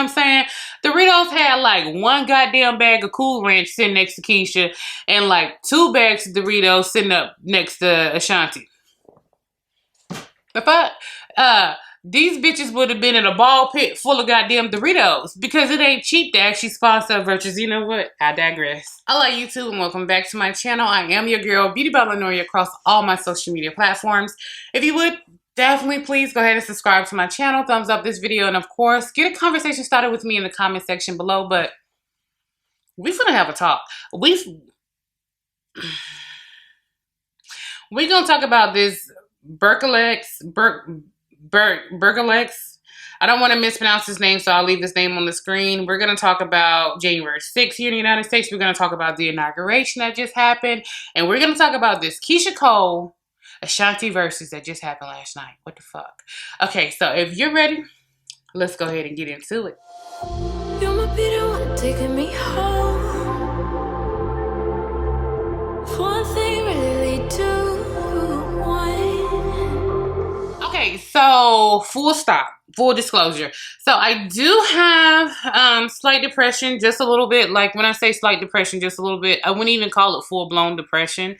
what I'm saying? Doritos had like one goddamn bag of Cool Ranch sitting next to Keisha and like 2 bags of Doritos sitting up next to Ashanti. The fuck? These bitches would have been in a ball pit full of goddamn Doritos because it ain't cheap to actually sponsor VERZUZ. You know what? I digress. Hello YouTube and welcome back to my channel. I am your girl, Beauty by Lenoria, across all my social media platforms. If you would, definitely please go ahead and subscribe to my channel, thumbs up this video, and of course, get a conversation started with me in the comment section below. But we finna have a talk. We gonna talk about this Buckkerz. I don't want to mispronounce his name, so I'll leave his name on the screen. We're going to talk about January 6th here in the United States. We're going to talk about the inauguration that just happened. And we're going to talk about this Keyshia Cole, Ashanti VERZUZ that just happened last night. What the fuck? Okay, so if you're ready, let's go ahead and get into it. You're my bitter one, taking me home. One thing really do. Okay, so full disclosure. So I do have slight depression, just a little bit. Like when I say slight depression, just a little bit, I wouldn't even call it full-blown depression.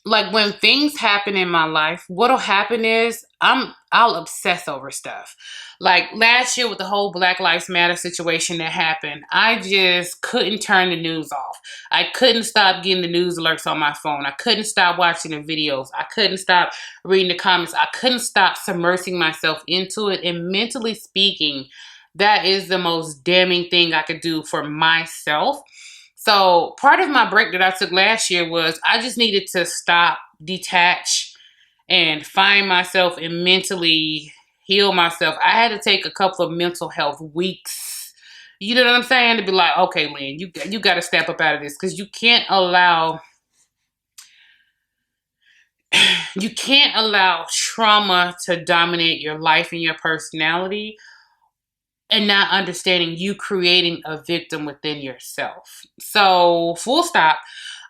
Like when things happen in my life, what'll happen is I'll obsess over stuff. Like last year with the whole Black Lives Matter situation that happened, I just couldn't turn the news off. I couldn't stop getting the news alerts on my phone. I couldn't stop watching the videos. I couldn't stop reading the comments. I couldn't stop submersing myself into it. And mentally speaking, that is the most damning thing I could do for myself. So part of my break that I took last year was I just needed to stop, detach, and find myself and mentally heal myself. I had to take a couple of mental health weeks. You know what I'm saying? To be like, okay, Lynn, you got to step up out of this because you can't allow trauma to dominate your life and your personality. And not understanding you creating a victim within yourself. So, full stop.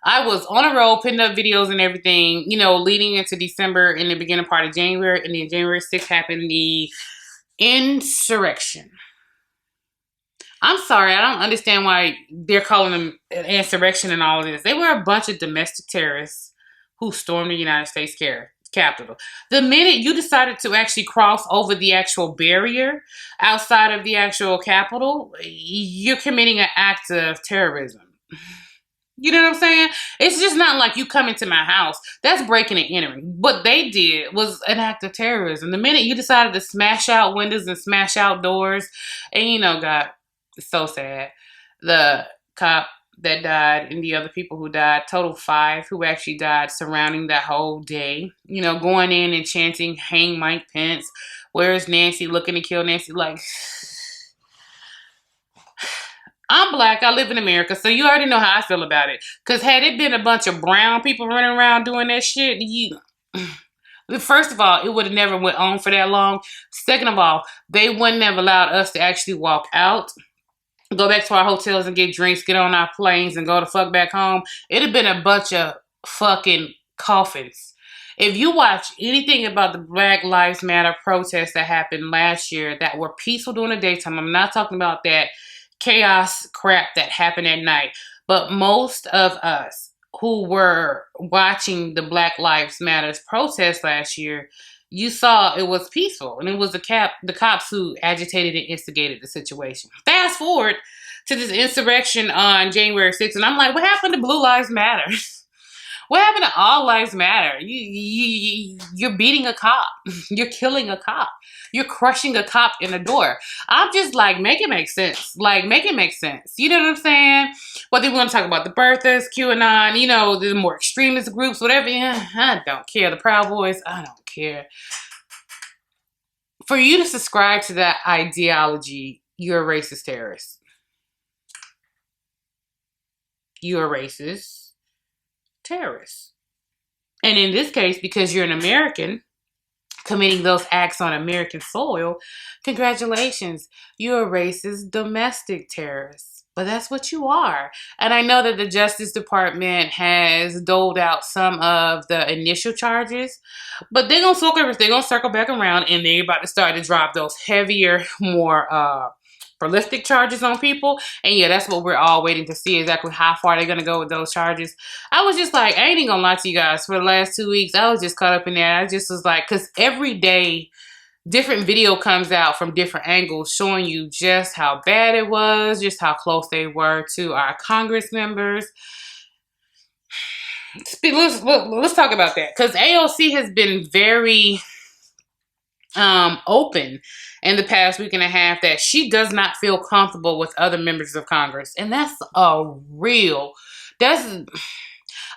I was on a roll, putting up videos and everything, you know, leading into December and the beginning part of January. And then January 6th happened, the Insurrection. I'm sorry, I don't understand why they're calling them an insurrection and all of this. They were a bunch of domestic terrorists who stormed the United States Capitol. The minute you decided to actually cross over the actual barrier outside of the actual Capitol, you're committing an act of terrorism. You know what I'm saying? It's just not like you come into my house. That's breaking and entering. What they did was an act of terrorism. The minute you decided to smash out windows and smash out doors, and you know, God, it's so sad. The cop that died and the other people who died, total 5 who actually died surrounding that whole day. You know, going in and chanting, hang Mike Pence, where's Nancy, looking to kill Nancy. Like, I'm Black, I live in America, so you already know how I feel about it. Because had it been a bunch of brown people running around doing that shit, first of all, it would have never went on for that long. Second of all, they wouldn't have allowed us to actually walk out, go back to our hotels and get drinks, get on our planes and go the fuck back home. It'd have been a bunch of fucking coffins. If you watch anything about the Black Lives Matter protests that happened last year that were peaceful during the daytime, I'm not talking about that chaos crap that happened at night, but most of us who were watching the Black Lives Matter protests last year, you saw it was peaceful, and it was the cops who agitated and instigated the situation. Fast forward to this insurrection on January 6th, and I'm like, what happened to Blue Lives Matter? What happened to All Lives Matter? You're beating a cop. You're killing a cop. You're crushing a cop in the door. I'm just like, make it make sense. Like, make it make sense. You know what I'm saying? Whether we want to talk about the birthers, QAnon, you know, the more extremist groups, whatever. Yeah, I don't care. The Proud Boys, I don't care. For you to subscribe to that ideology, you're a racist terrorist. You're a racist terrorist. And in this case, because you're an American committing those acts on American soil, congratulations, you're a racist domestic terrorist. But that's what you are. And I know that the Justice Department has doled out some of the initial charges, but they're gonna circle back around, and they're about to start to drop those heavier, more prolific charges on people. And yeah, that's what we're all waiting to see, exactly how far they're gonna go with those charges. I was just like, I ain't even gonna lie to you guys, for the last 2 weeks, I was just caught up in that. I just was like, because every day different video comes out from different angles showing you just how bad it was, just how close they were to our Congress members. Let's talk about that, because AOC has been very open in the past week and a half that she does not feel comfortable with other members of Congress. And that's I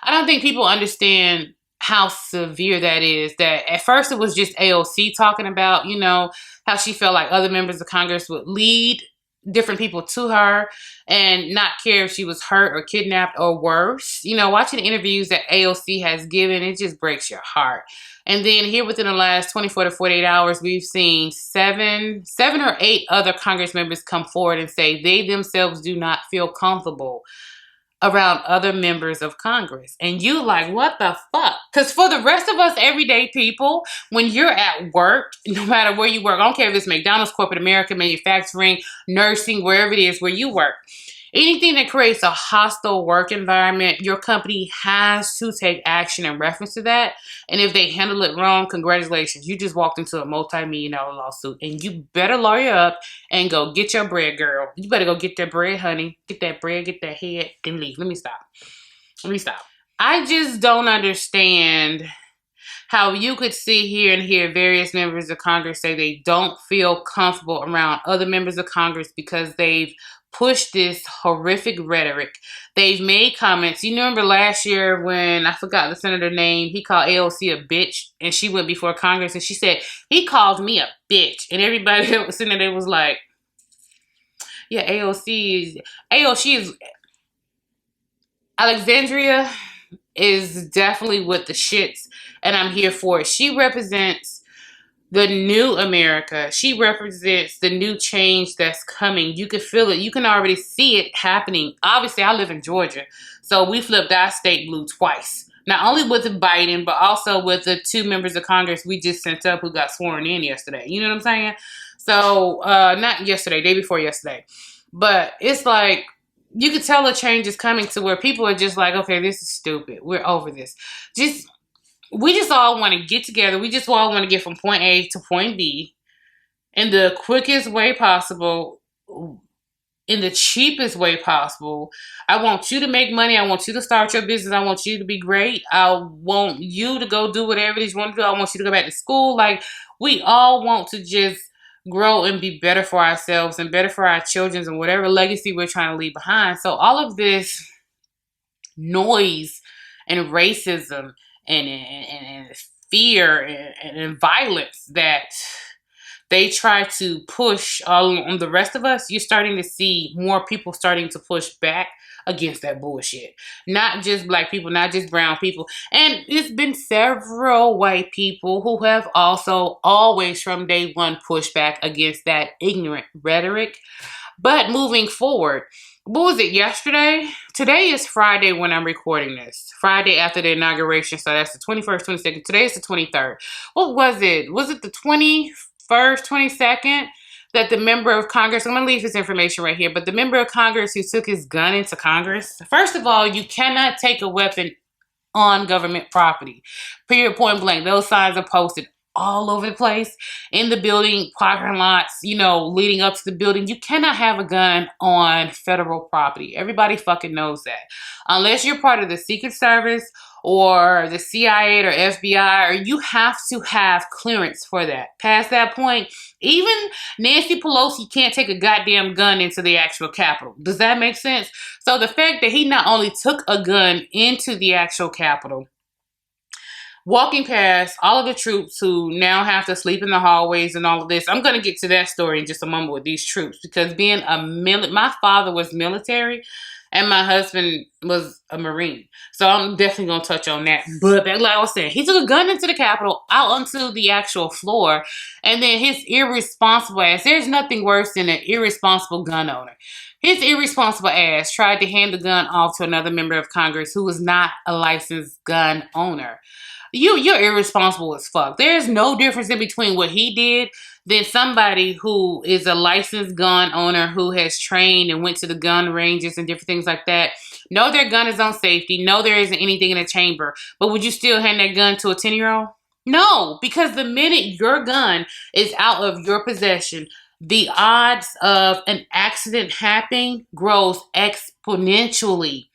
don't think people understand how severe that is. That at first it was just AOC talking about, you know, how she felt like other members of Congress would lead different people to her and not care if she was hurt or kidnapped or worse. You know, watching the interviews that AOC has given, it just breaks your heart. And then here within the last 24 to 48 hours, we've seen seven or eight other Congress members come forward and say they themselves do not feel comfortable around other members of Congress. And you like, what the fuck? Because for the rest of us everyday people, when you're at work, no matter where you work, I don't care if it's McDonald's, corporate America, manufacturing, nursing, wherever it is where you work, anything that creates a hostile work environment, your company has to take action in reference to that. And if they handle it wrong, congratulations. You just walked into a multi-million-dollar lawsuit, and you better lawyer up and go get your bread, girl. You better go get that bread, honey. Get that bread, get that head, and leave. Let me stop. I just don't understand how you could sit here and hear various members of Congress say they don't feel comfortable around other members of Congress because they've pushed this horrific rhetoric. They've made comments. You remember last year when, I forgot the senator's name, he called AOC a bitch, and she went before Congress and she said, he called me a bitch. And everybody that was sitting there was like, yeah, AOC is, Alexandria is definitely with the shits, and I'm here for it. She represents the new America. She represents the new change that's coming. You can feel it. You can already see it happening. Obviously, I live in Georgia, so we flipped our state blue twice. Not only with Biden, but also with the two members of Congress we just sent up who got sworn in yesterday. You know what I'm saying? So, not yesterday, day before yesterday. But it's like, you could tell a change is coming to where people are just like, okay, this is stupid. We're over this. We just all want to get together. We just all want to get from point A to point B in the quickest way possible, in the cheapest way possible. I want you to make money. I want you to start your business. I want you to be great. I want you to go do whatever it is you want to do. I want you to go back to school. Like, we all want to just grow and be better for ourselves and better for our children and whatever legacy we're trying to leave behind. So all of this noise and racism and fear and violence that they try to push on the rest of us, you're starting to see more people starting to push back against that bullshit. Not just black people, not just brown people. And it's been several white people who have also always from day one pushed back against that ignorant rhetoric. But moving forward, what was it, yesterday? Today is Friday when I'm recording this. Friday after the inauguration. So that's the 21st, 22nd. Today is the 23rd. What was it? Was it the 21st, 22nd? That the member of Congress, I'm going to leave this information right here, but the member of Congress who took his gun into Congress. First of all, you cannot take a weapon on government property. Period, point blank. Those signs are posted all over the place, in the building, parking lots, you know, leading up to the building. You cannot have a gun on federal property. Everybody fucking knows that. Unless you're part of the Secret Service or the CIA or FBI, or you have to have clearance for that. Past that point, even Nancy Pelosi can't take a goddamn gun into the actual Capitol. Does that make sense? So the fact that he not only took a gun into the actual Capitol, walking past all of the troops who now have to sleep in the hallways and all of this. I'm going to get to that story in just a moment with these troops, because being my father was military and my husband was a Marine. So I'm definitely going to touch on that. But like I was saying, he took a gun into the Capitol, out onto the actual floor, and then his irresponsible ass, there's nothing worse than an irresponsible gun owner. His irresponsible ass tried to hand the gun off to another member of Congress who was not a licensed gun owner. You're irresponsible as fuck. There's no difference in between what he did than somebody who is a licensed gun owner who has trained and went to the gun ranges and different things like that. Know their gun is on safety. Know there isn't anything in the chamber. But would you still hand that gun to a 10-year-old? No, because the minute your gun is out of your possession, the odds of an accident happening grows exponentially.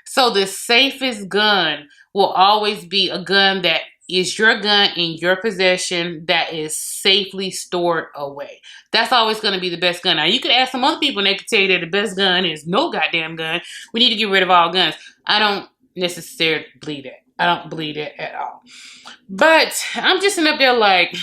So the safest gun will always be a gun that is your gun in your possession that is safely stored away. That's always going to be the best gun. Now, you could ask some other people and they could tell you that the best gun is no goddamn gun. We need to get rid of all guns. I don't necessarily believe that. I don't believe that at all. But I'm just sitting up there like,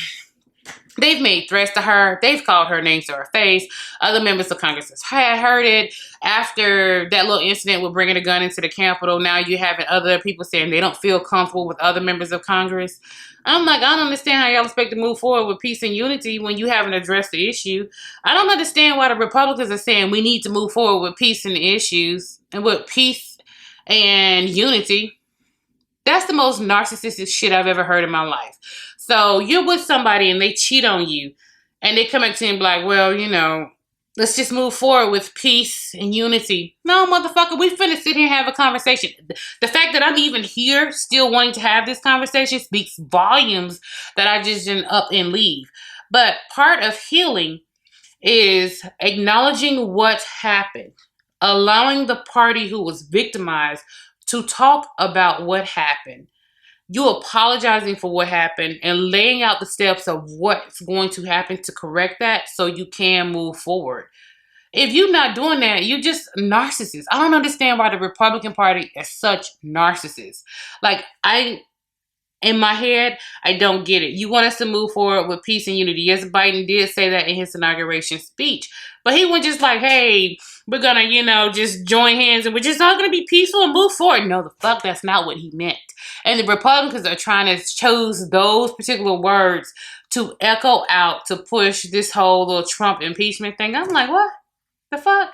they've made threats to her. They've called her names to her face. Other members of Congress have heard it. After that little incident with bringing a gun into the Capitol, now you're having other people saying they don't feel comfortable with other members of Congress. I'm like, I don't understand how y'all expect to move forward with peace and unity when you haven't addressed the issue. I don't understand why the Republicans are saying we need to move forward with peace and issues and with peace and unity. That's the most narcissistic shit I've ever heard in my life. So you're with somebody and they cheat on you and they come back to you and be like, well, you know, let's just move forward with peace and unity. No, motherfucker, we finna sit here and have a conversation. The fact that I'm even here still wanting to have this conversation speaks volumes that I just didn't up and leave. But part of healing is acknowledging what happened, allowing the party who was victimized to talk about what happened. You apologizing for what happened and laying out the steps of what's going to happen to correct that so you can move forward. If you're not doing that, you're just narcissists. I don't understand why the Republican Party is such narcissists. Like, in my head, I don't get it. You want us to move forward with peace and unity. Yes, Biden did say that in his inauguration speech. But he went just like, hey, we're going to, you know, just join hands and we're just all going to be peaceful and move forward. No, the fuck, that's not what he meant. And the Republicans are trying to choose those particular words to echo out to push this whole little Trump impeachment thing. I'm like, what the fuck?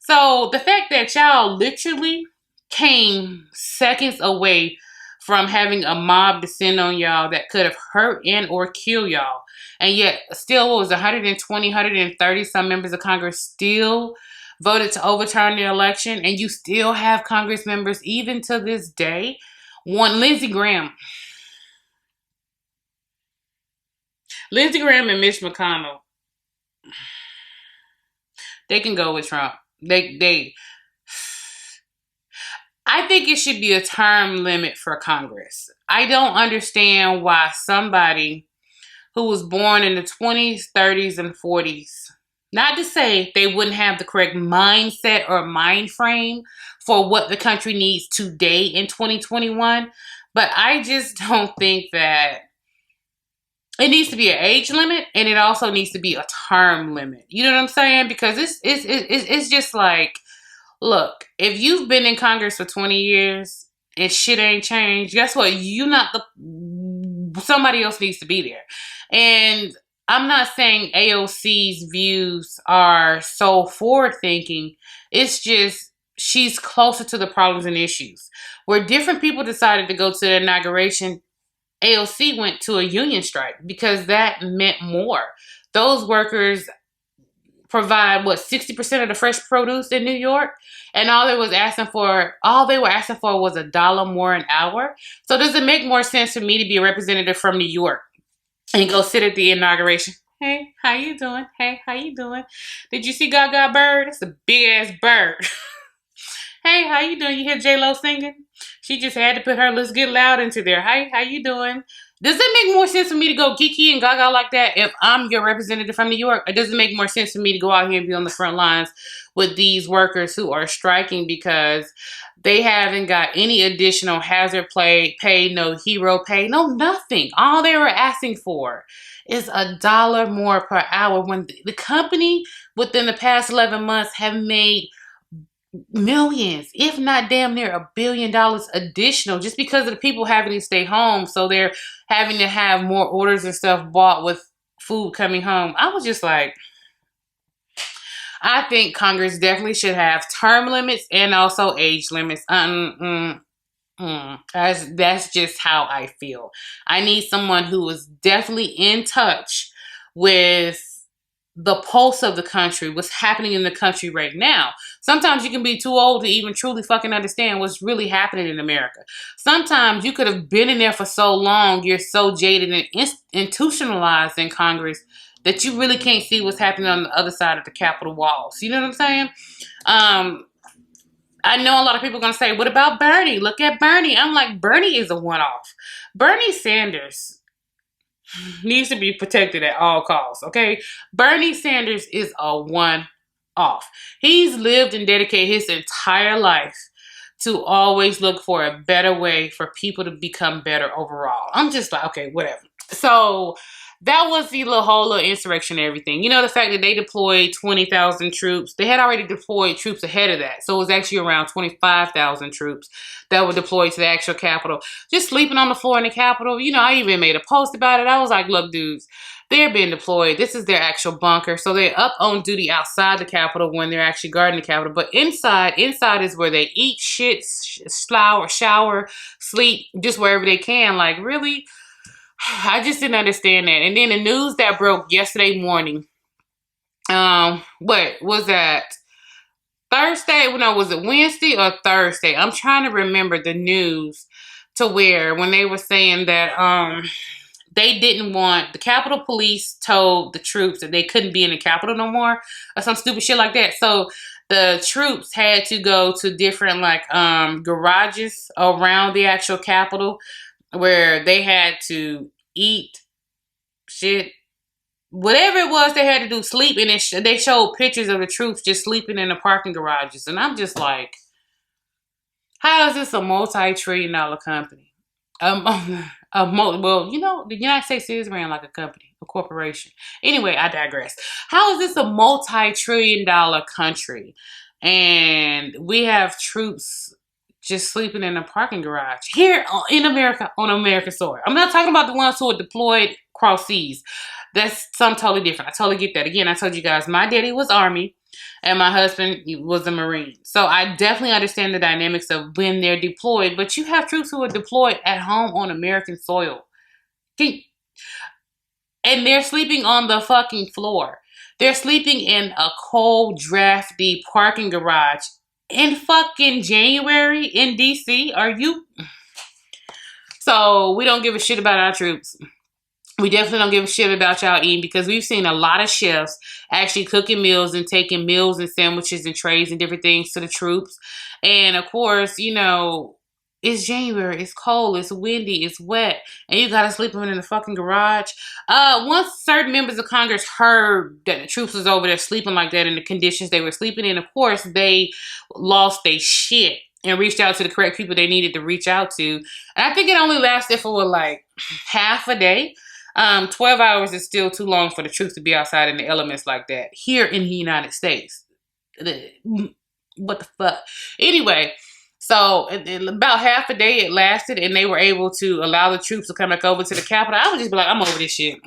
So the fact that y'all literally came seconds away from having a mob descend on y'all that could have hurt and or killed y'all. And yet still, what was 120, 130 some members of Congress still voted to overturn the election. And you still have Congress members, even to this day, Lindsey Graham and Mitch McConnell, they can go with Trump. I think it should be a term limit for Congress. I don't understand why somebody who was born in the 20s, 30s, and 40s, not to say they wouldn't have the correct mindset or mind frame for what the country needs today in 2021, but I just don't think that it needs to be an age limit, and it also needs to be a term limit. You know what I'm saying? Because it's just like, look, if you've been in Congress for 20 years and shit ain't changed, guess what? Somebody else needs to be there. And I'm not saying AOC's views are so forward thinking. It's just she's closer to the problems and issues. Where different people decided to go to the inauguration, AOC went to a union strike because that meant more. Those workers provide 60% of the fresh produce in New York, and all they were asking for was $1 more an hour. So does it make more sense for me to be a representative from New York and go sit at the inauguration? Hey, how you doing? Hey, how you doing? Did you see Gaga bird? It's a big ass bird. Hey, how you doing? You hear J-Lo singing? She just had to put her "Let's Get Loud" into there. Hi, how you doing? Does it make more sense for me to go Kiki and Gaga like that if I'm your representative from New York? Or does it make more sense for me to go out here and be on the front lines with these workers who are striking because they haven't got any additional hazard pay, no hero pay, no nothing. All they were asking for is $1 more per hour when the company within the past 11 months have made millions, if not damn near $1 billion additional just because of the people having to stay home. So they're having to have more orders and stuff bought with food coming home. I was just like, I think Congress definitely should have term limits and also age limits. That's just how I feel. I need someone who is definitely in touch with the pulse of the country, what's happening in the country right now. Sometimes you can be too old to even truly fucking understand what's really happening in America. Sometimes you could have been in there for so long, you're so jaded and institutionalized in Congress that you really can't see what's happening on the other side of the Capitol walls. You know what I'm saying? I know a lot of people are going to say, what about Bernie? Look at Bernie. I'm like, Bernie is a one-off. Bernie Sanders needs to be protected at all costs, okay? Bernie Sanders is a one-off. He's lived and dedicated his entire life to always look for a better way for people to become better overall. I'm just like, okay, whatever. So that was the Hola insurrection and everything. You know, the fact that they deployed 20,000 troops. They had already deployed troops ahead of that. So it was actually around 25,000 troops that were deployed to the actual Capitol. Just sleeping on the floor in the Capitol. You know, I even made a post about it. I was like, look, dudes, they're being deployed. This is their actual bunker. So they're up on duty outside the Capitol when they're actually guarding the Capitol. But inside is where they eat, shit, shower, sleep, just wherever they can. Like, really? I just didn't understand that. And then the news that broke yesterday morning, what was that? Thursday? No, was it Wednesday or Thursday? I'm trying to remember the news to where when they were saying that they didn't want, the Capitol Police told the troops that they couldn't be in the Capitol no more or some stupid shit like that. So the troops had to go to different like garages around the actual Capitol where they had to eat, shit, whatever it was they had to do, sleep, and they showed pictures of the troops just sleeping in the parking garages. And I'm just like, how is this a multi-trillion-dollar company? Well, you know, the United States is ran like a company, a corporation. Anyway, I digress. How is this a multi-trillion-dollar country? And we have troops just sleeping in a parking garage here in America, on American soil. I'm not talking about the ones who are deployed across seas. That's something totally different. I totally get that. Again, I told you guys, my daddy was Army and my husband was a Marine. So I definitely understand the dynamics of when they're deployed, but you have troops who are deployed at home on American soil. And they're sleeping on the fucking floor. They're sleeping in a cold, drafty parking garage in fucking January in DC. Are you? So we don't give a shit about our troops. We definitely don't give a shit about y'all eating because we've seen a lot of chefs actually cooking meals and taking meals and sandwiches and trays and different things to the troops. And of course, you know, it's January, it's cold, it's windy, it's wet, and you gotta sleep in the fucking garage. Once certain members of Congress heard that the troops was over there sleeping like that in the conditions they were sleeping in, of course, they lost their shit and reached out to the correct people they needed to reach out to. And I think it only lasted for like half a day. 12 hours is still too long for the troops to be outside in the elements like that here in the United States. What the fuck? Anyway, so about half a day it lasted, and they were able to allow the troops to come back over to the Capitol. I would just be like, I'm over this shit.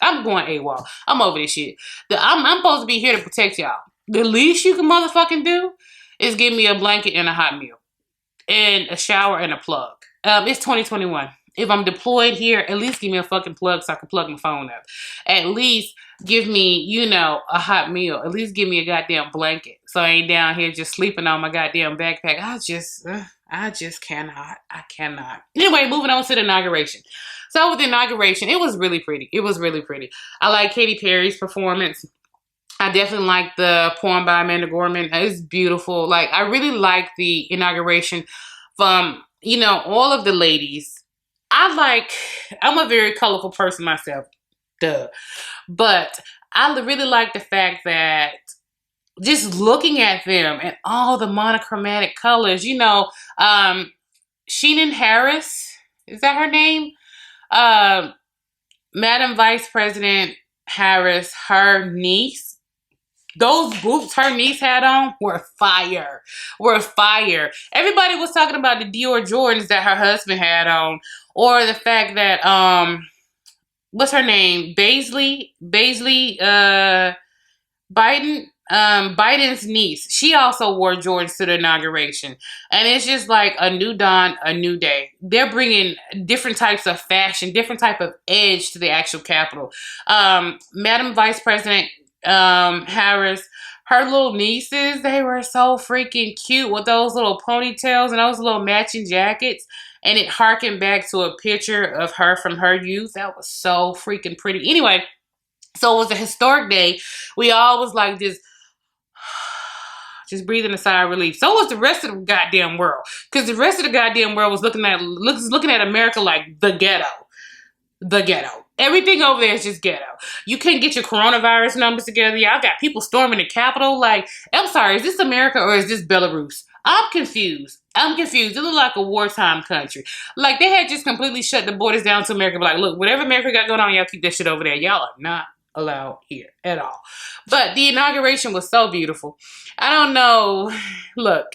I'm going AWOL. I'm over this shit. I'm supposed to be here to protect y'all. The least you can motherfucking do is give me a blanket and a hot meal and a shower and a plug. It's 2021. If I'm deployed here, at least give me a fucking plug so I can plug my phone up. At least give me, you know, a hot meal. At least give me a goddamn blanket so I ain't down here just sleeping on my goddamn backpack. I just cannot. I cannot. Anyway, moving on to the inauguration. So with the inauguration, it was really pretty. It was really pretty. I like Katy Perry's performance. I definitely like the poem by Amanda Gorman. It's beautiful. Like, I really like the inauguration from, you know, all of the ladies. I'm a very colorful person myself, duh. But I really like the fact that just looking at them and all the monochromatic colors, Sheenan Harris, is that her name? Um, Madam Vice President Harris, her niece, those boots her niece had on were fire. Were fire. Everybody was talking about the Dior Jordans that her husband had on, or the fact that what's her name? Baisley Biden, Biden's niece. She also wore Jordans to the inauguration, and it's just like a new dawn, a new day. They're bringing different types of fashion, different type of edge to the actual Capitol. Madam Vice President Harris, her little nieces, they were so freaking cute with those little ponytails and those little matching jackets. And it harkened back to a picture of her from her youth. That was so freaking pretty. Anyway, so it was a historic day. We all was like this, just breathing a sigh of relief. So was the rest of the goddamn world. Because the rest of the goddamn world was looking at America like the ghetto. The ghetto. Everything over there is just ghetto. You can't get your coronavirus numbers together. Y'all got people storming the Capitol. Like, I'm sorry, is this America or is this Belarus? I'm confused. It looked like a wartime country. Like, they had just completely shut the borders down to America. Like, look, whatever America got going on, y'all keep that shit over there. Y'all are not allowed here at all. But the inauguration was so beautiful. I don't know. Look,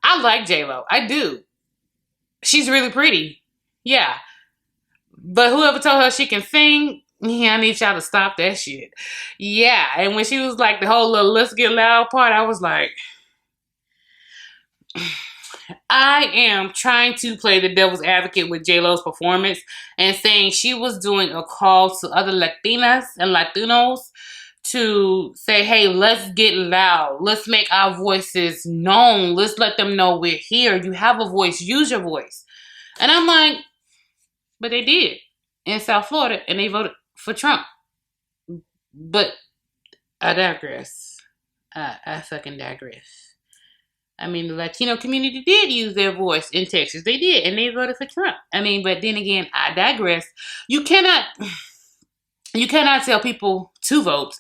I like J-Lo. I do. She's really pretty. Yeah. But whoever told her she can sing, yeah, I need y'all to stop that shit. Yeah. And when she was like the whole little let's get loud part, I was like, I am trying to play the devil's advocate with J-Lo's performance and saying she was doing a call to other Latinas and Latinos to say, hey, let's get loud. Let's make our voices known. Let's let them know we're here. You have a voice. Use your voice. And I'm like, but they did in South Florida and they voted for Trump. But I digress. I fucking digress. I mean, the Latino community did use their voice in Texas. They did, and they voted for Trump. I mean, but then again, I digress. You cannot tell people to vote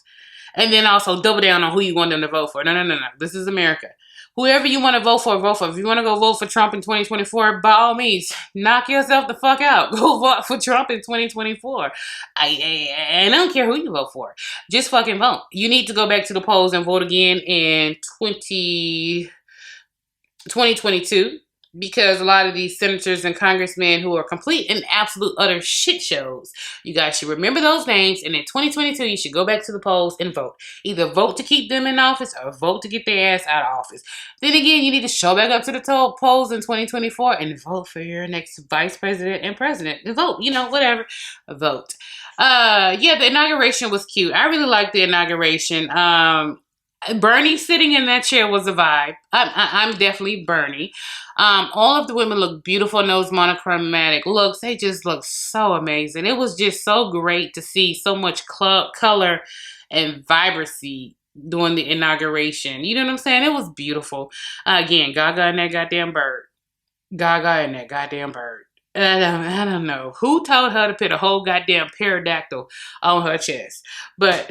and then also double down on who you want them to vote for. No. This is America. Whoever you want to vote for, vote for. If you want to go vote for Trump in 2024, by all means, knock yourself the fuck out. Go vote for Trump in 2024. I don't care who you vote for. Just fucking vote. You need to go back to the polls and vote again in 2022, because a lot of these senators and congressmen who are complete and absolute utter shit shows, you guys should remember those names, and in 2022 you should go back to the polls and vote. Either vote to keep them in office or vote to get their ass out of office. Then again, you need to show back up to the polls in 2024 and vote for your next vice president and president. And vote, whatever. Vote. Yeah, the inauguration was cute. I really liked the inauguration. Bernie sitting in that chair was a vibe. I'm definitely Bernie. All of the women look beautiful in those monochromatic looks. They just look so amazing. It was just so great to see so much color and vibrancy during the inauguration. You know what I'm saying? It was beautiful. Again, Gaga and that goddamn bird. I don't know who told her to put a whole goddamn pterodactyl on her chest, but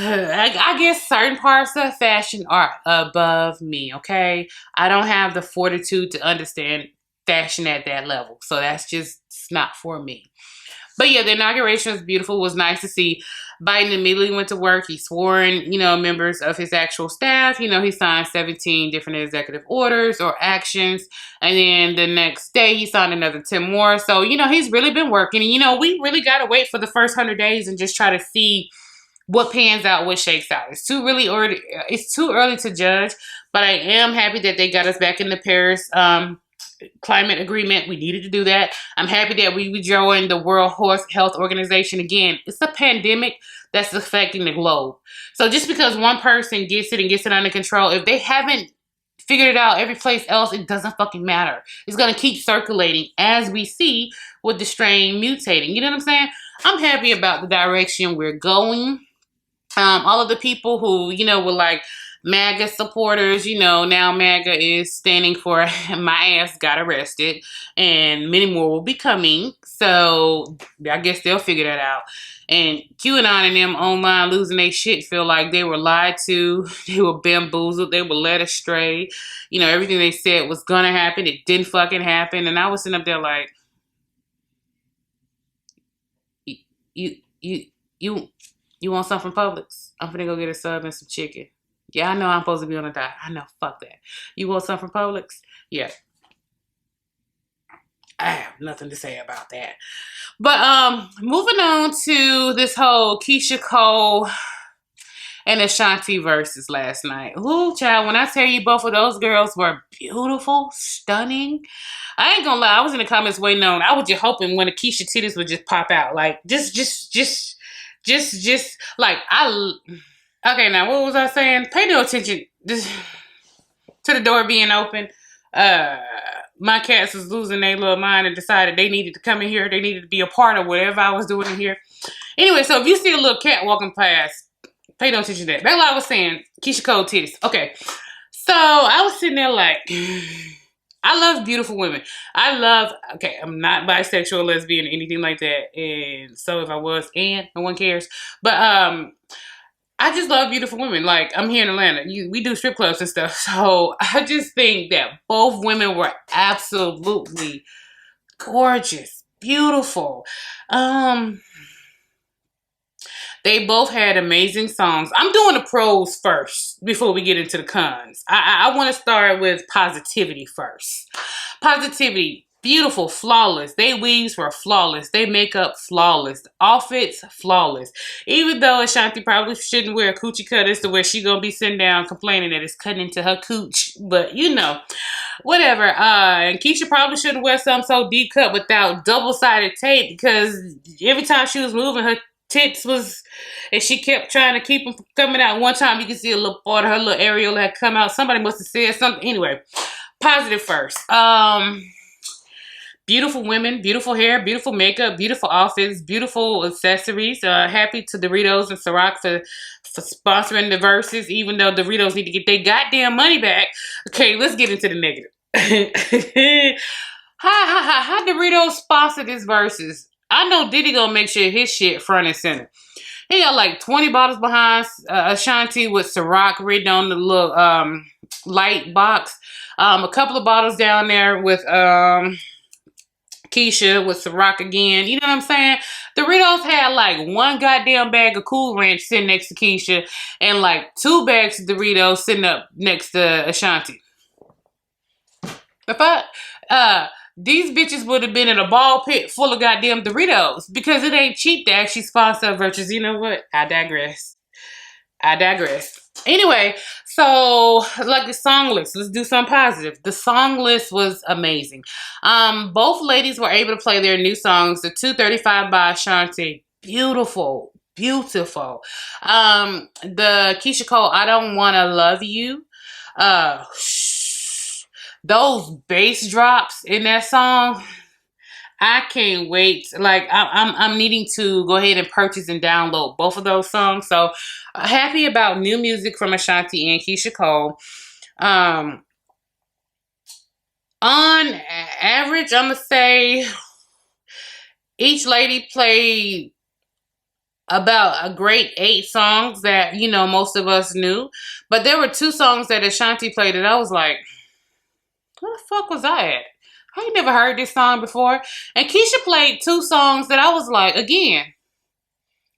I guess certain parts of fashion are above me, okay? I don't have the fortitude to understand fashion at that level. So that's just not for me. But yeah, the inauguration was beautiful. It was nice to see. Biden immediately went to work. He swore in, members of his actual staff. He signed 17 different executive orders or actions. And then the next day, he signed another 10 more. So, he's really been working. And, we really got to wait for the first 100 days and just try to see what pans out, what shakes out. It's too early to judge, but I am happy that they got us back in the Paris climate agreement. We needed to do that. I'm happy that we joined the World Health Organization. Again, it's a pandemic that's affecting the globe. So just because one person gets it under control, if they haven't figured it out every place else, it doesn't fucking matter. It's going to keep circulating as we see with the strain mutating. You know what I'm saying? I'm happy about the direction we're going. All of the people who, were like, MAGA supporters, you know, now MAGA is standing for my ass got arrested, and many more will be coming. So I guess they'll figure that out. And QAnon and them online losing their shit feel like they were lied to, they were bamboozled, they were led astray. You know, everything they said was gonna happen, it didn't fucking happen. And I was sitting up there like, you, you, you, you want something from Publix? I'm finna go get a sub and some chicken. Yeah, I know I'm supposed to be on a diet. I know, fuck that. You want something from Publix? Yeah. I have nothing to say about that. But moving on to this whole Keisha Cole and Ashanti versus last night. Ooh, child, when I tell you both of those girls were beautiful, stunning. I ain't gonna lie, I was in the comments waiting on. I was just hoping when the Keisha titties would just pop out. Like, just like okay, now what was I saying? Pay no attention to the door being open. My cats was losing their little mind and decided they needed to come in here. They needed to be a part of whatever I was doing in here. Anyway, so if you see a little cat walking past, pay no attention to that. That's what I was saying. Keisha Cole titties. Okay. So I was sitting there like, I love beautiful women. Okay, I'm not bisexual, lesbian, or anything like that. And so if I was, and no one cares. But I just love beautiful women. Like, I'm here in Atlanta. We do strip clubs and stuff. So I just think that both women were absolutely gorgeous, beautiful. They both had amazing songs. I'm doing the pros first before we get into the cons. I want to start with positivity first. Positivity. Beautiful, flawless. They weaves were flawless. They makeup flawless. Outfits flawless. Even though Ashanti probably shouldn't wear coochie cutters to where she gonna be sitting down complaining that it's cutting into her cooch. But you know, whatever. And Keisha probably shouldn't wear something so deep cut without double-sided tape because every time she was moving, her tits was, and she kept trying to keep them from coming out. One time you can see a little part of her little areola had come out. Somebody must have said something. Anyway, positive first. Beautiful women, beautiful hair, beautiful makeup, beautiful outfits, beautiful accessories. Happy to Doritos and Ciroc for sponsoring the verses, even though Doritos need to get their goddamn money back. Okay, let's get into the negative. How Doritos sponsor this verses? I know Diddy gonna make sure his shit front and center. He got like 20 bottles behind Ashanti with Ciroc written on the little light box. A couple of bottles down there with Keisha with Ciroc again. You know what I'm saying? Doritos had like one goddamn bag of Cool Ranch sitting next to Keisha and like 2 bags of Doritos sitting up next to Ashanti. The fuck? These bitches would have been in a ball pit full of goddamn Doritos because it ain't cheap to actually sponsor VERZUZ. You know what? I digress. Anyway, so like the song list, let's do something positive. The song list was amazing. Both ladies were able to play their new songs. The 235 by Ashanti, beautiful. The Keisha Cole, I Don't Wanna Love You. Those bass drops in that song, I can't wait. Like I'm needing to go ahead and purchase and download both of those songs. So happy about new music from Ashanti and Keisha Cole. On average, I'm gonna say each lady played about a great 8 songs that, you know, most of us knew. But there were 2 songs that Ashanti played that I was like, where the fuck was I at? I ain't never heard this song before. And Keisha played 2 songs that I was like, again,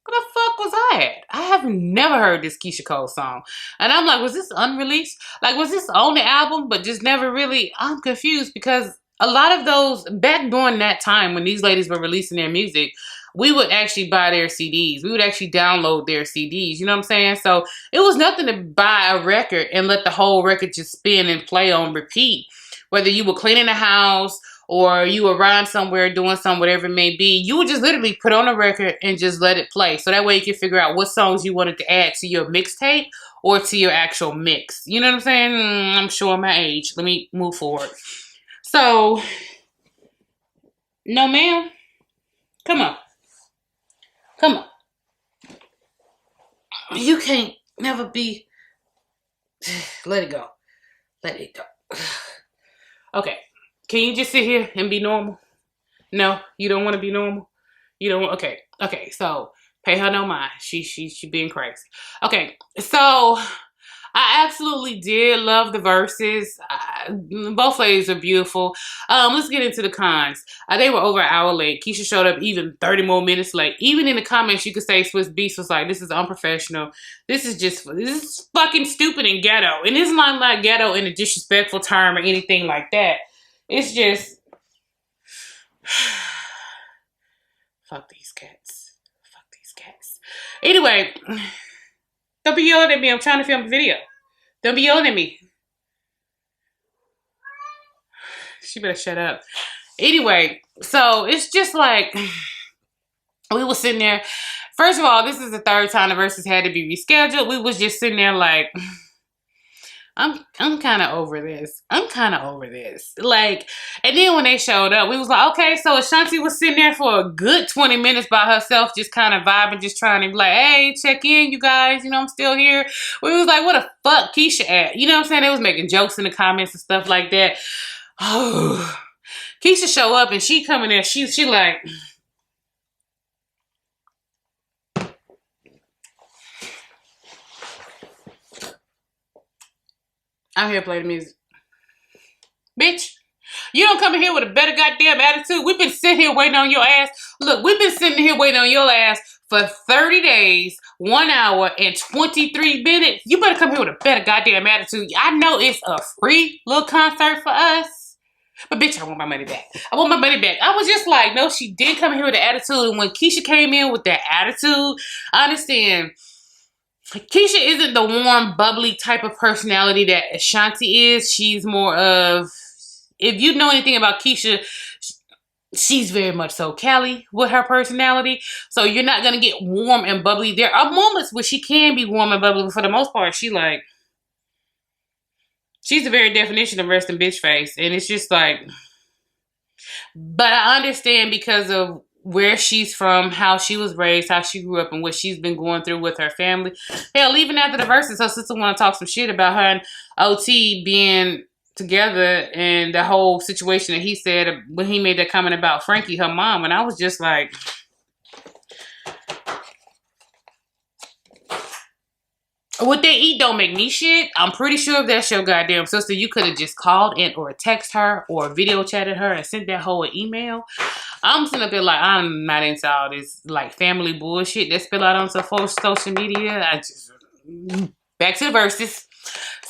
where the fuck was I at? I have never heard this Keisha Cole song. And I'm like, was this unreleased? Like, was this on the album, but just never really? I'm confused because a lot of those, back during that time when these ladies were releasing their music, we would actually buy their CDs. We would actually download their CDs. You know what I'm saying? So it was nothing to buy a record and let the whole record just spin and play on repeat. Whether you were cleaning the house or you were riding somewhere doing something, whatever it may be, you would just literally put on a record and just let it play. So that way you can figure out what songs you wanted to add to your mixtape or to your actual mix. You know what I'm saying? I'm showing my age. Let me move forward. So, no ma'am. Come on. You can't never be let it go. Let it go. Okay. Can you just sit here and be normal? No, you don't want to be normal? You don't want, okay. Okay, so pay her no mind. She being crazy. Okay, so I absolutely did love the verses. Both ladies are beautiful. Let's get into the cons. They were over an hour late. Keisha showed up even 30 more minutes late. Even in the comments, you could say Swiss Beats was like, this is unprofessional. This is fucking stupid and ghetto. And it's not like ghetto in a disrespectful term or anything like that. It's just, fuck these cats. Fuck these cats. Anyway, don't be yelling at me. I'm trying to film a video. Don't be yelling at me. She better shut up. Anyway, so it's just like, we was sitting there. First of all, this is the third time the verses had to be rescheduled. We was just sitting there like, I'm kind of over this. I'm kind of over this. Like, and then when they showed up, we was like, okay, so Ashanti was sitting there for a good 20 minutes by herself, just kind of vibing, just trying to be like, hey, check in, you guys. You know, I'm still here. We was like, what the fuck Keisha at? You know what I'm saying? They was making jokes in the comments and stuff like that. Oh, Keisha show up and she come in there. She like, I'm here to play the music. Bitch, you don't come in here with a better goddamn attitude. We've been sitting here waiting on your ass. Look, we've been sitting here waiting on your ass for 30 days, 1 hour, and 23 minutes. You better come here with a better goddamn attitude. I know it's a free little concert for us, but bitch, I want my money back. I want my money back. I was just like, no, she did come here with an attitude. And when Keisha came in with that attitude, I understand. Keisha isn't the warm, bubbly type of personality that Ashanti is. She's more of, if you know anything about Keisha, she's very much so Cali with her personality. So you're not going to get warm and bubbly. There are moments where she can be warm and bubbly, but for the most part, she's the very definition of resting bitch face. And it's just like, but I understand because of where she's from, how she was raised, how she grew up, and what she's been going through with her family. Hell, even after the verses, her sister want to talk some shit about her and OT being together and the whole situation that he said when he made that comment about Frankie, her mom. And I was just like, what they eat don't make me shit. I'm pretty sure if that's your goddamn sister, you could have just called in or text her or video chatted her and sent that whole email. I'm sitting up there like, I'm not into all this like family bullshit that spill out on social media. Back to the verses.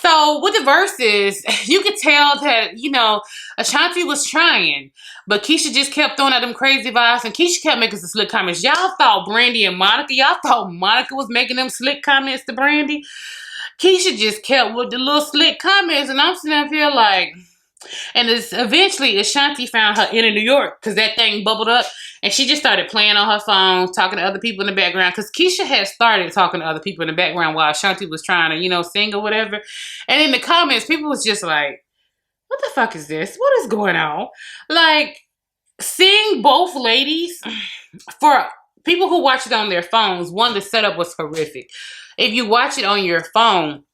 So with the verses, you could tell that, you know, Ashanti was trying, but Keisha just kept throwing out them crazy vibes, and Keisha kept making some slick comments. Y'all thought Brandy and Monica, y'all thought Monica was making them slick comments to Brandy. Keisha just kept with the little slick comments, and I'm sitting up here like, and it's eventually Ashanti found her in New York because that thing bubbled up and she just started playing on her phone, talking to other people in the background because Keisha had started talking to other people in the background while Ashanti was trying to, you know, sing or whatever. And in the comments, people was just like, what the fuck is this? What is going on? Like, seeing both ladies, for people who watch it on their phones, one, the setup was horrific. If you watch it on your phone,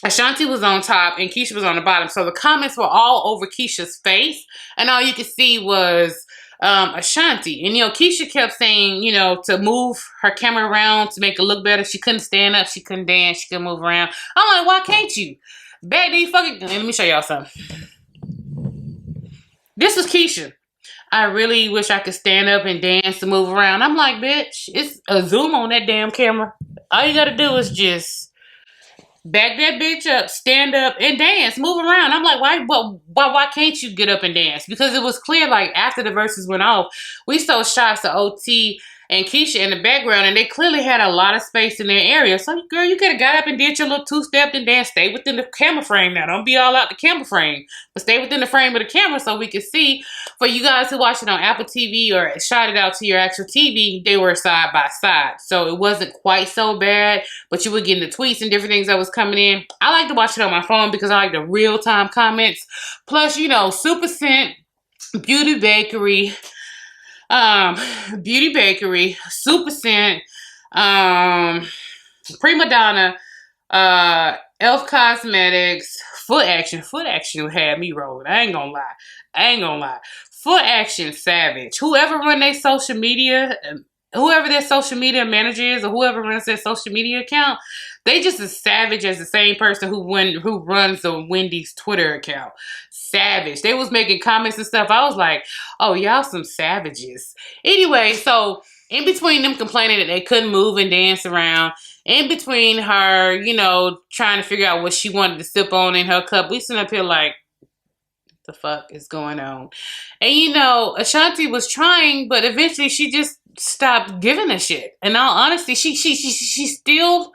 Ashanti was on top and Keisha was on the bottom. So the comments were all over Keisha's face. And all you could see was Ashanti. And, you know, Keisha kept saying, you know, to move her camera around to make it look better. She couldn't stand up. She couldn't dance. She couldn't move around. I'm like, why can't you? Back these fucking... Let me show y'all something. This was Keisha. I really wish I could stand up and dance and move around. I'm like, bitch, it's a zoom on that damn camera. All you gotta do is just... back that bitch up, stand up, and dance, move around. I'm like, why can't you get up and dance? Because it was clear, like, after the verses went off, we saw shots of OT and Keisha in the background, and they clearly had a lot of space in their area. So, girl, you could have got up and did your little two-step and dance. Stay within the camera frame now. Don't be all out the camera frame, but stay within the frame of the camera so we could see. For you guys who watch it on Apple TV or shot it out to your actual TV, they were side by side. So it wasn't quite so bad, but you were getting the tweets and different things that was coming in. I like to watch it on my phone because I like the real-time comments. Plus, you know, Super Scent, Beauty Bakery, Super Scent, Prima Donna, Elf Cosmetics, Foot Action. Foot Action had me rolling. I ain't gonna lie. Foot Action Savage. Whoever run their social media, whoever their social media manager is, or whoever runs their social media account, they just as savage as the same person who runs the Wendy's Twitter account. Savage. They was making comments and stuff. I was like, oh, y'all some savages. Anyway, so in between them complaining that they couldn't move and dance around, in between her, you know, trying to figure out what she wanted to sip on in her cup, we sitting up here like, the fuck is going on? And you know, Ashanti was trying, but eventually she just stopped giving a shit. In all honesty, she still,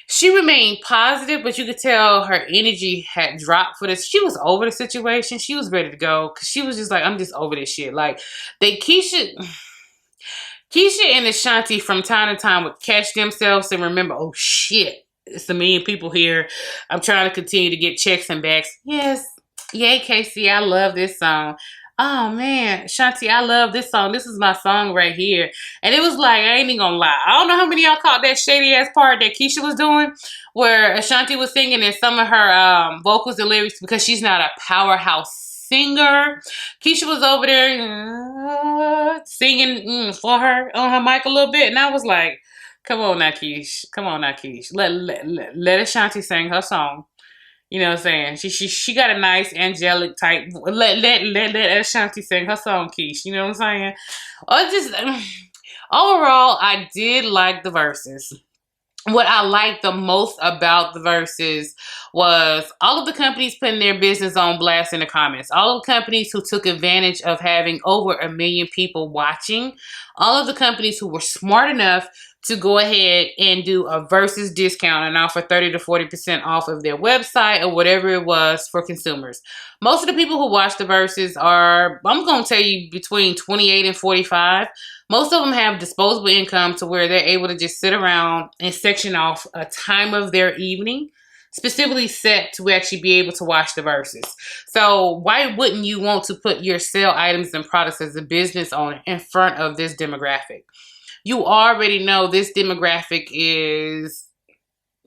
she remained positive, but you could tell her energy had dropped for this. She was over the situation. She was ready to go because she was just like, I'm just over this shit. Like, Keisha and Ashanti from time to time would catch themselves and remember, oh shit, it's a million people here. I'm trying to continue to get checks and backs. Yes. Yay, Casey, I love this song. Oh man, Ashanti, I love this song. This is my song right here. And it was like, I ain't even gonna lie. I don't know how many of y'all caught that shady ass part that Keisha was doing, where Ashanti was singing and some of her vocals and lyrics, because she's not a powerhouse singer. Keisha was over there singing for her on her mic a little bit, and I was like, come on now, Keish. Come on now, Keish. Let Ashanti sing her song. You know what I'm saying? She got a nice angelic type. Let Ashanti sing her song, Keish. You know what I'm saying? Overall, I did like the verses. What I liked the most about the verses was all of the companies putting their business on blast in the comments. All of the companies who took advantage of having over 1 million people watching. All of the companies who were smart enough to go ahead and do a versus discount and offer 30 to 40% off of their website or whatever it was for consumers. Most of the people who watch the verses are, I'm going to tell you, between 28 and 45. Most of them have disposable income to where they're able to just sit around and section off a time of their evening specifically set to actually be able to watch the verses. So why wouldn't you want to put your sale items and products as a business owner in front of this demographic? You already know this demographic is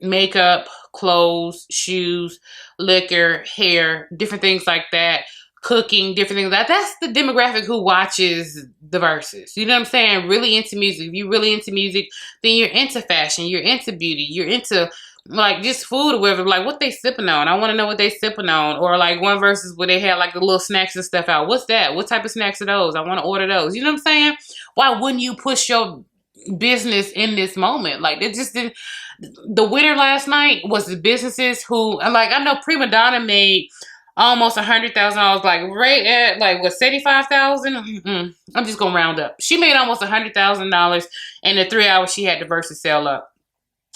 makeup, clothes, shoes, liquor, hair, different things like that. Cooking, different things like that. That's the demographic who watches the verses. You know what I'm saying? Really into music. If you're really into music, then you're into fashion. You're into beauty. You're into like just food or whatever. Like what they sipping on. I want to know what they sipping on. Or like one verses where they had like the little snacks and stuff out. What's that? What type of snacks are those? I want to order those. You know what I'm saying? Why wouldn't you push your business in this moment? Like it just didn't. The winner last night was the businesses who, like, I know Prima Donna made almost $100,000, like right at like what, 75,000. I'm just gonna round up. She made almost $100,000 in the 3 hours she had the versus sale up.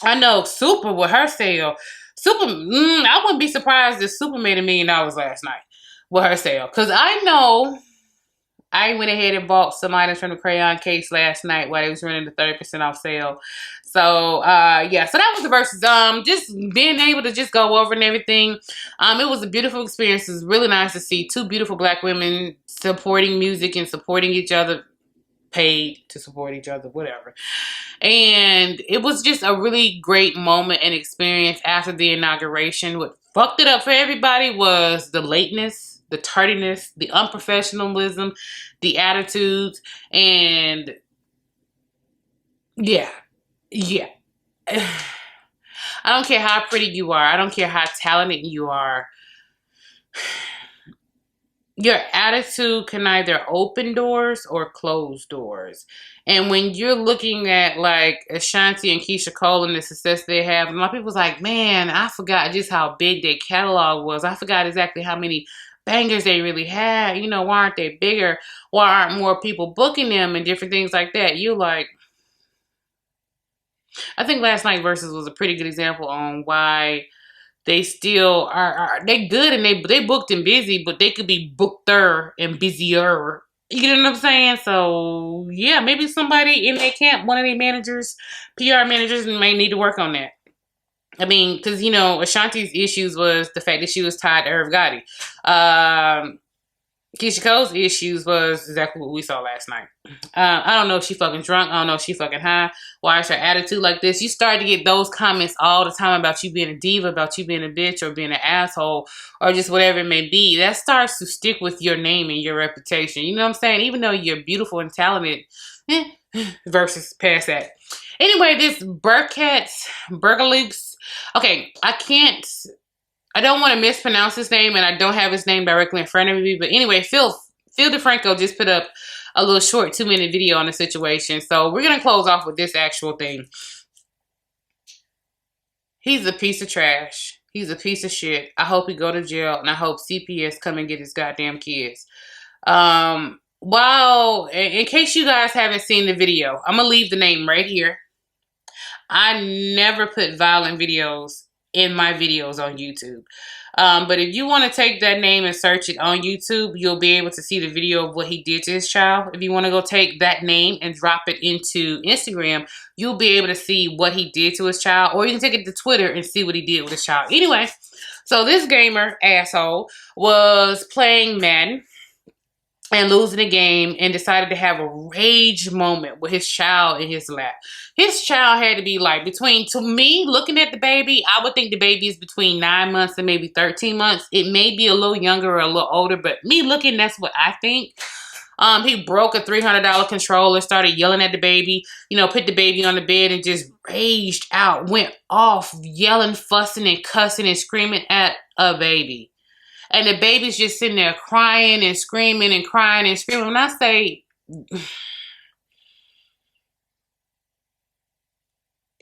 I know Super with her sale. Super, I wouldn't be surprised if Super made $1 million last night with her sale, because I know I went ahead and bought some items from the crayon case last night while they was running the 30% off sale. So, yeah, so that was the verses. Just being able to just go over and everything. It was a beautiful experience. It was really nice to see two beautiful black women supporting music and supporting each other, paid to support each other, whatever. And it was just a really great moment and experience after the inauguration. What fucked it up for everybody was the lateness, the tardiness, the unprofessionalism, the attitudes, and yeah. I don't care how pretty you are. I don't care how talented you are. Your attitude can either open doors or close doors. And when you're looking at like Ashanti and Keisha Cole and the success they have, a lot of people's like, man, I forgot just how big their catalog was. I forgot exactly how many bangers they really had. You know, why aren't they bigger? Why aren't more people booking them and different things like that? You're like, I think last night Versus was a pretty good example on why they still are they good and they booked and busy, but they could be bookeder and busier. You know what I'm saying? So yeah, maybe somebody in their camp, one of their managers, PR managers, may need to work on that. I mean, because you know, Ashanti's issues was the fact that she was tied to Irv Gotti. Keisha Cole's issues was exactly what we saw last night. I don't know if she fucking drunk. I don't know if she fucking high. Why is her attitude like this? You start to get those comments all the time about you being a diva, about you being a bitch or being an asshole or just whatever it may be. That starts to stick with your name and your reputation. You know what I'm saying? Even though you're beautiful and talented, versus past that. Anyway, this Buckkerz. Okay, I don't want to mispronounce his name, and I don't have his name directly in front of me. But anyway, Phil DeFranco just put up a little short 2-minute video on the situation. So we're going to close off with this actual thing. He's a piece of trash. He's a piece of shit. I hope he go to jail, and I hope CPS come and get his goddamn kids. Well, in case you guys haven't seen the video, I'm going to leave the name right here. I never put violent videos in my videos on YouTube. But if you want to take that name and search it on YouTube, you'll be able to see the video of what he did to his child. If you want to go take that name and drop it into Instagram, you'll be able to see what he did to his child. Or you can take it to Twitter and see what he did with his child. Anyway, so this gamer asshole was playing Madden and losing a game and decided to have a rage moment with his child in his lap. His child had to be like to me, looking at the baby, I would think the baby is between 9 months and maybe 13 months. It may be a little younger or a little older, but me looking, that's what I think. He broke a $300 controller, started yelling at the baby, put the baby on the bed and just raged out, went off, yelling, fussing and cussing and screaming at a baby. And the baby's just sitting there crying and screaming and crying and screaming. When I say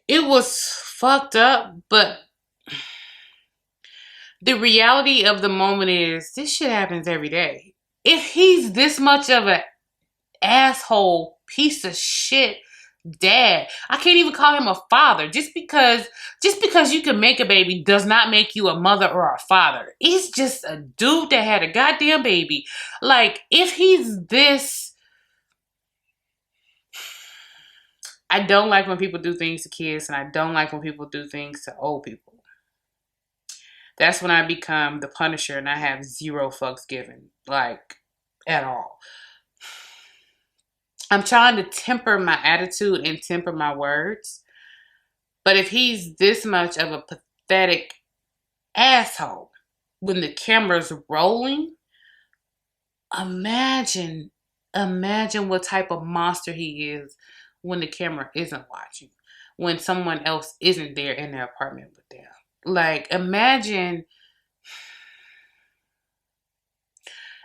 it was fucked up, but the reality of the moment is this shit happens every day. If he's this much of an asshole piece of shit dad, I can't even call him a father. Just because you can make a baby does not make you a mother or a father. He's just a dude that had a goddamn baby. Like, if he's this, I don't like when people do things to kids, and I don't like when people do things to old people. That's when I become the Punisher and I have zero fucks given, like, at all. I'm trying to temper my attitude and temper my words. But if he's this much of a pathetic asshole when the camera's rolling, imagine what type of monster he is when the camera isn't watching, when someone else isn't there in their apartment with them. Like, imagine.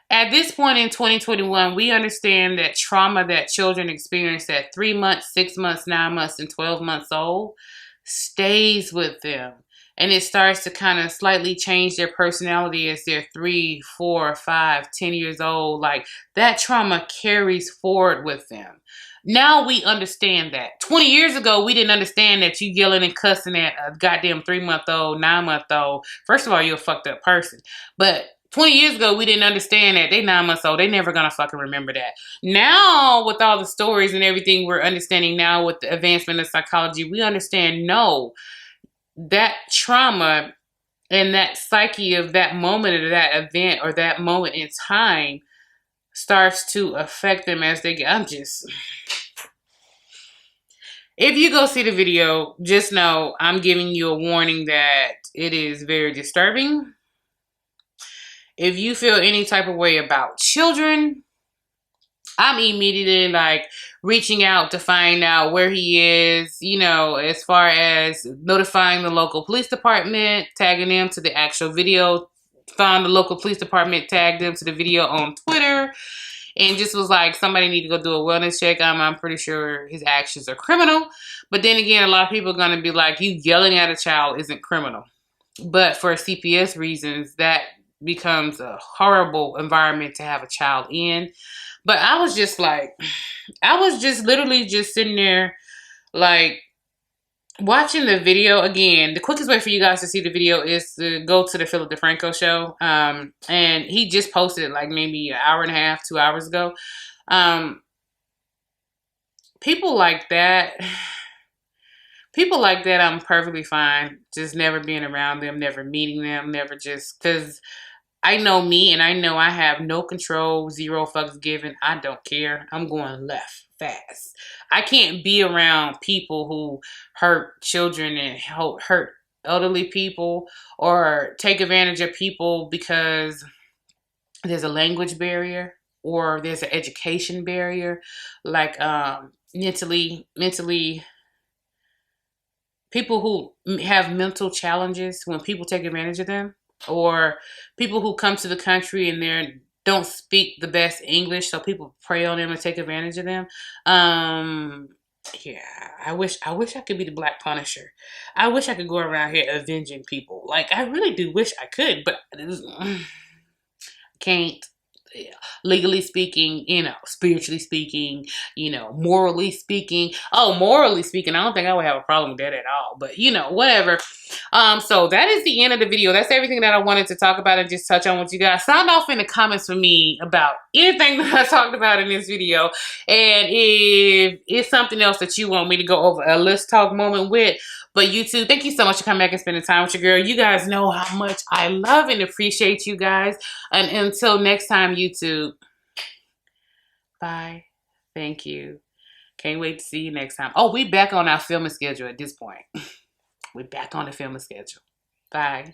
At this point in 2021, we understand that trauma that children experience at 3 months, 6 months, 9 months, and 12 months old stays with them. And it starts to kind of slightly change their personality as they're 3, 4, 5, 10 years old. Like, that trauma carries forward with them. Now we understand that. 20 years ago, we didn't understand that you yelling and cussing at a goddamn 3-month-old, 9-month-old. First of all, you're a fucked up person. But 20 years ago, we didn't understand that. They 9 months old. They never gonna fucking remember that. Now, with all the stories and everything we're understanding now with the advancement of psychology, we understand, no, that trauma and that psyche of that moment or that event or that moment in time starts to affect them as they get. If you go see the video, just know I'm giving you a warning that it is very disturbing. If you feel any type of way about children, I'm immediately like reaching out to find out where he is, as far as notifying the local police department, tagging them to the actual video, found the local police department, tagged them to the video on Twitter, and just was like, somebody need to go do a wellness check. I'm pretty sure his actions are criminal. But then again, a lot of people are going to be like, you yelling at a child isn't criminal. But for CPS reasons, that becomes a horrible environment to have a child in. But I was just literally just sitting there, like, watching the video. Again, the quickest way for you guys to see the video is to go to the Philip DeFranco show. And he just posted it like maybe an hour and a half, 2 hours ago. People like that, I'm perfectly fine just never being around them, never meeting them, never just, because I know me, and I know I have no control, zero fucks given. I don't care. I'm going left fast. I can't be around people who hurt children and hurt elderly people or take advantage of people because there's a language barrier or there's an education barrier, like mentally people who have mental challenges. When people take advantage of them, or people who come to the country and they don't speak the best English, so people prey on them and take advantage of them. Yeah, I wish I could be the Black Punisher. I wish I could go around here avenging people. Like, I really do wish I could, but can't. Yeah. Legally speaking, spiritually speaking, morally speaking. Oh, morally speaking, I don't think I would have a problem with that at all. But whatever. So that is the end of the video. That's everything that I wanted to talk about and just touch on with you guys. Sound off in the comments for me about anything that I talked about in this video. And if it's something else that you want me to go over a let's talk moment with. But YouTube, thank you so much for coming back and spending time with your girl. You guys know how much I love and appreciate you guys. And until next time, YouTube, bye. Thank you. Can't wait to see you next time. Oh, we back on our filming schedule at this point. We're back on the filming schedule. Bye.